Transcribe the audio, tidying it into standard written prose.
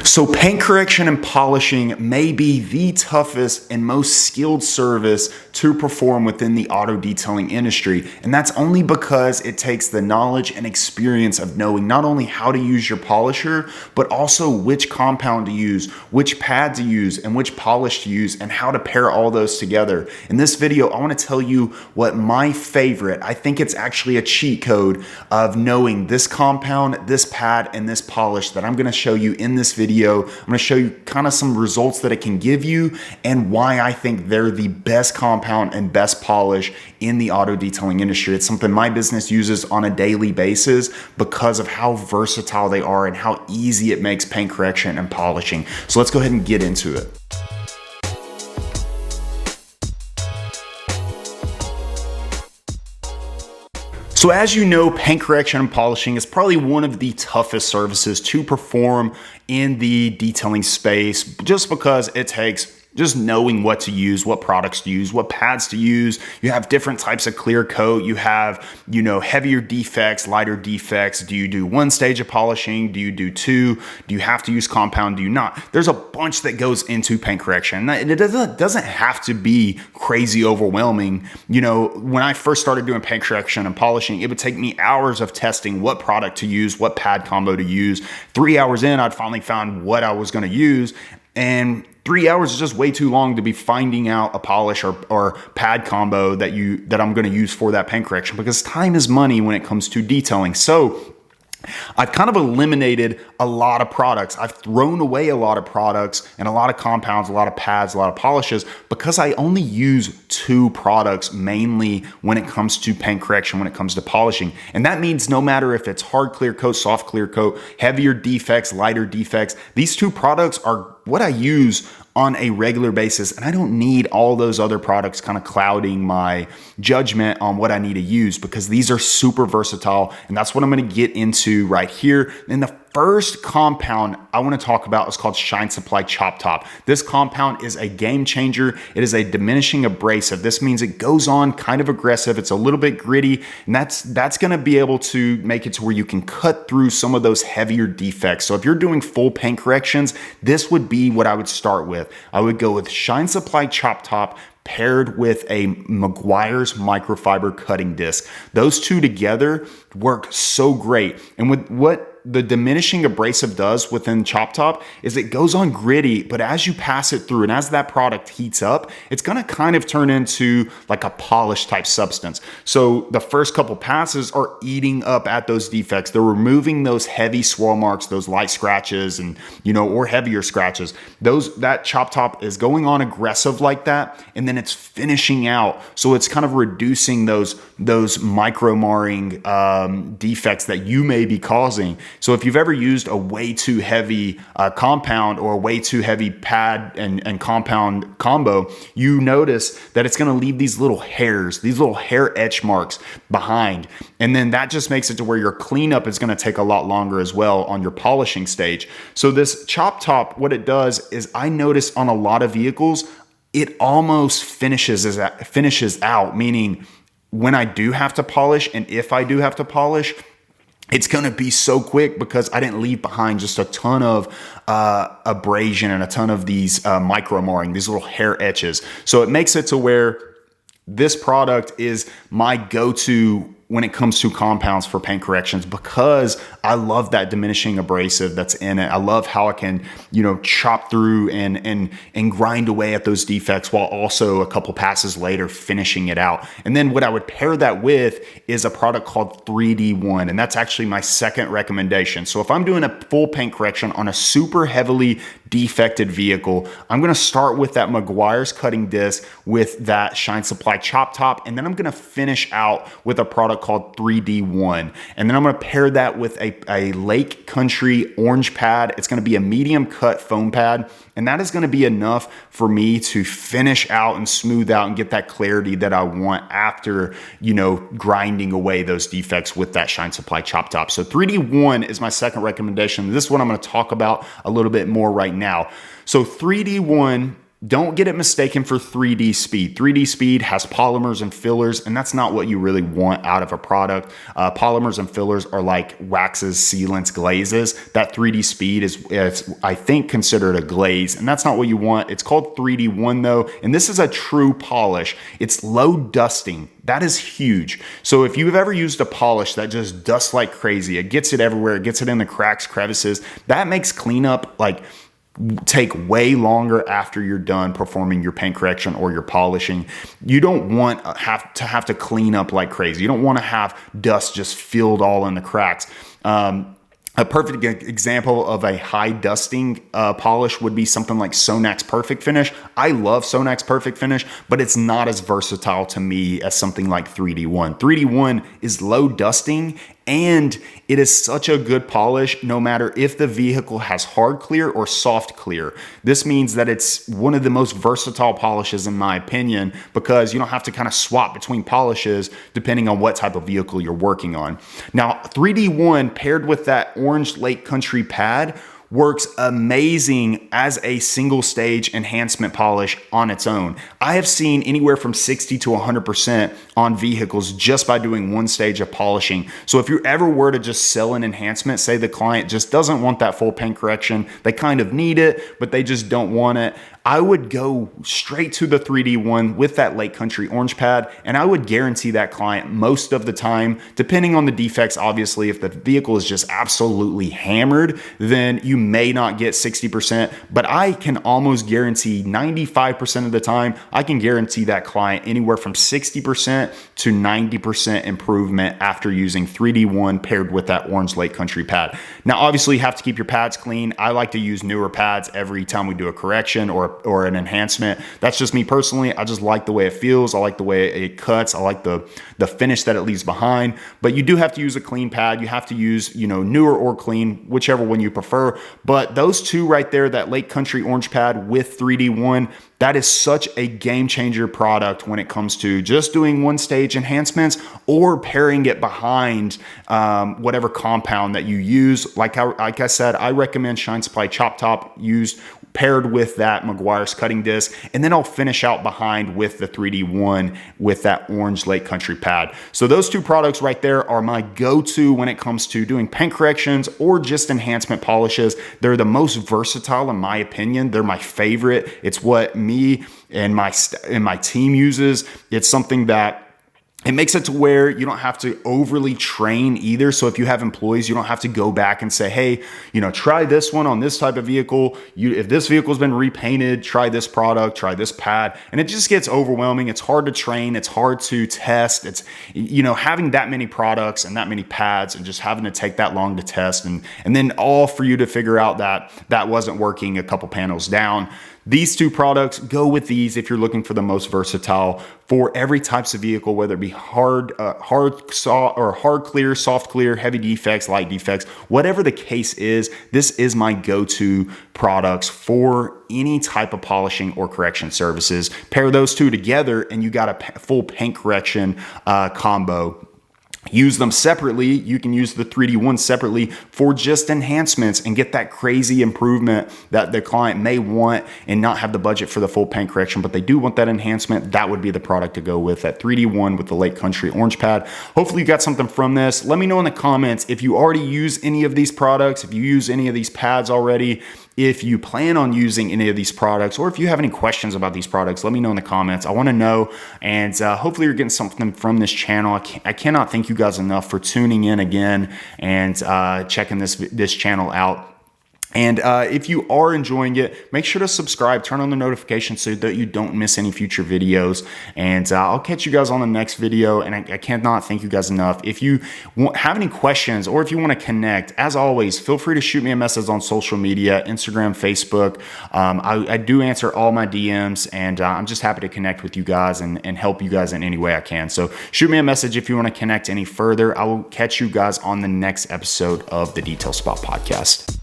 So paint correction and polishing may be the toughest and most skilled service to perform within the auto detailing industry. And that's only because it takes the knowledge and experience of knowing not only how to use your polisher, but also which compound to use, which pad to use, and which polish to use, and how to pair all those together. In this video, I want to tell you what my favorite, I think it's actually a cheat code of knowing this compound, this pad, and this polish that I'm going to show you in this video. I'm going to show you kind of some results that it can give you and why I think they're the best compound and best polish in the auto detailing industry. It's something my business uses on a daily basis because of how versatile they are and how easy it makes paint correction and polishing. So let's go ahead and get into it. So as you know, paint correction and polishing is probably one of the toughest services to perform in the detailing space, just because it takes just knowing what to use, what products to use, what pads to use. You have different types of clear coat. You have, heavier defects, lighter defects. Do you do one stage of polishing? Do you do two? Do you have to use compound? Do you not? There's a bunch that goes into paint correction. And it doesn't have to be crazy overwhelming. When I first started doing paint correction and polishing, it would take me hours of testing what product to use, what pad combo to use. 3 hours in, I'd finally found what I was going to use. And 3 hours is just way too long to be finding out a polish or pad combo that I'm going to use for that paint correction, because time is money when it comes to detailing. So I've kind of eliminated a lot of products. I've thrown away a lot of products and a lot of compounds, a lot of pads, a lot of polishes, because I only use two products mainly when it comes to paint correction, when it comes to polishing. And that means no matter if it's hard clear coat, soft clear coat, heavier defects, lighter defects, these two products are what I use on a regular basis, and I don't need all those other products kind of clouding my judgment on what I need to use, because these are super versatile, and that's what I'm going to get into right here. And the first compound I want to talk about is called Shine Supply Chop Top. This compound is a game changer. It is a diminishing abrasive. This means it goes on kind of aggressive. It's a little bit gritty, and that's going to be able to make it to where you can cut through some of those heavier defects. So if you're doing full paint corrections, this would be what I would start with. I would go with Shine Supply Chop Top paired with a Meguiar's microfiber cutting disc. Those two together work so great. And with what the diminishing abrasive does within Chop Top is it goes on gritty, but as you pass it through and as that product heats up, it's going to kind of turn into like a polish type substance. So the first couple passes are eating up at those defects. They're removing those heavy swirl marks, those light scratches, and or heavier scratches. That Chop Top is going on aggressive like that, and then it's finishing out. So it's kind of reducing those micro marring defects that you may be causing. So if you've ever used a way too heavy compound or a way too heavy pad and compound combo, you notice that it's going to leave these little hairs, these little hair etch marks behind. And then that just makes it to where your cleanup is going to take a lot longer as well on your polishing stage. So this Chop Top, what it does is I notice on a lot of vehicles, it almost finishes out, meaning when I do have to polish, and if I do have to polish, it's going to be so quick because I didn't leave behind just a ton of abrasion and a ton of these micro marring, these little hair etches. So it makes it to where this product is my go-to when it comes to compounds for paint corrections, because I love that diminishing abrasive that's in it. I love how it can, chop through and grind away at those defects while also a couple passes later finishing it out. And then what I would pair that with is a product called 3D1, and that's actually my second recommendation. So if I'm doing a full paint correction on a super heavily defected vehicle, I'm going to start with that Meguiar's cutting disc with that Shine Supply Chop Top, and then I'm going to finish out with a product called 3D1. And then I'm going to pair that with a Lake Country orange pad. It's going to be a medium cut foam pad, and that is going to be enough for me to finish out and smooth out and get that clarity that I want after, grinding away those defects with that Shine Supply Chop Top. So 3D1 is my second recommendation. This is what I'm going to talk about a little bit more right now. So 3D1 Don't get it mistaken for 3D speed. 3D speed has polymers and fillers, and that's not what you really want out of a product. Polymers and fillers are like waxes, sealants, glazes. That 3D speed is, I think, considered a glaze, and that's not what you want. It's called 3D1 though, and this is a true polish. It's low dusting. That is huge. So if you've ever used a polish that just dusts like crazy, it gets it everywhere, it gets it in the cracks, crevices, that makes cleanup take way longer after you're done performing your paint correction or your polishing. You don't want to have to clean up like crazy. You don't want to have dust just filled all in the cracks. A perfect example of a high dusting polish would be something like Sonax Perfect Finish. I love Sonax Perfect Finish, but it's not as versatile to me as something like 3D1. 3D1 is low dusting, and it is such a good polish no matter if the vehicle has hard clear or soft clear. This means that it's one of the most versatile polishes in my opinion, because you don't have to kind of swap between polishes depending on what type of vehicle you're working on. Now, 3D1 paired with that orange Lake Country pad works amazing as a single stage enhancement polish on its own. I have seen anywhere from 60 to 100% on vehicles just by doing one stage of polishing. So if you ever were to just sell an enhancement, say the client just doesn't want that full paint correction, they kind of need it, but they just don't want it, I would go straight to the 3D1 with that Lake Country orange pad, and I would guarantee that client most of the time, depending on the defects, obviously, if the vehicle is just absolutely hammered, then you may not get 60%, but I can almost guarantee 95% of the time, I can guarantee that client anywhere from 60% to 90% improvement after using 3D1 paired with that orange Lake Country pad. Now, obviously, you have to keep your pads clean. I like to use newer pads every time we do a correction or an enhancement. That's just me personally. I just like the way it feels. I like the way it cuts. I like the finish that it leaves behind. But you do have to use a clean pad. You have to use, newer or clean, whichever one you prefer. But those two right there, that Lake Country orange pad with 3D1, that is such a game changer product when it comes to just doing one stage enhancements or pairing it behind whatever compound that you use. Like I said, I recommend Shine Supply Chop Top used paired with that Meguiar's cutting disc, and then I'll finish out behind with the 3D1 with that orange Lake Country pad. So those two products right there are my go-to when it comes to doing paint corrections or just enhancement polishes. They're the most versatile in my opinion. They're my favorite. It's what me and my team uses. It's something that it makes it to where you don't have to overly train either. So if you have employees, you don't have to go back and say, hey, try this one on this type of vehicle. If this vehicle's been repainted, try this product, try this pad. And it just gets overwhelming. It's hard to train. It's hard to test. It's, having that many products and that many pads and just having to take that long to test and then all for you to figure out that wasn't working a couple panels down. These two products, go with these if you're looking for the most versatile for every types of vehicle, whether it be hard clear, soft clear, heavy defects, light defects, whatever the case is. This is my go-to products for any type of polishing or correction services. Pair those two together and you got a full paint correction combo. Use them separately. You can use the 3D1 separately for just enhancements and get that crazy improvement that the client may want and not have the budget for the full paint correction, but they do want that enhancement. That would be the product to go with, that 3D1 with the Lake Country orange pad. Hopefully you got something from this. Let me know in the comments if you already use any of these products, if you use any of these pads already, if you plan on using any of these products, or if you have any questions about these products, let me know in the comments. I want to know, and hopefully you're getting something from this channel. I cannot thank you guys enough for tuning in again and checking this channel out. And if you are enjoying it, make sure to subscribe, turn on the notifications so that you don't miss any future videos. And I'll catch you guys on the next video. And I cannot thank you guys enough. If you have any questions or if you want to connect, as always, feel free to shoot me a message on social media, Instagram, Facebook. I do answer all my DMs, and I'm just happy to connect with you guys and help you guys in any way I can. So shoot me a message if you want to connect any further. I will catch you guys on the next episode of the Detail Spot Podcast.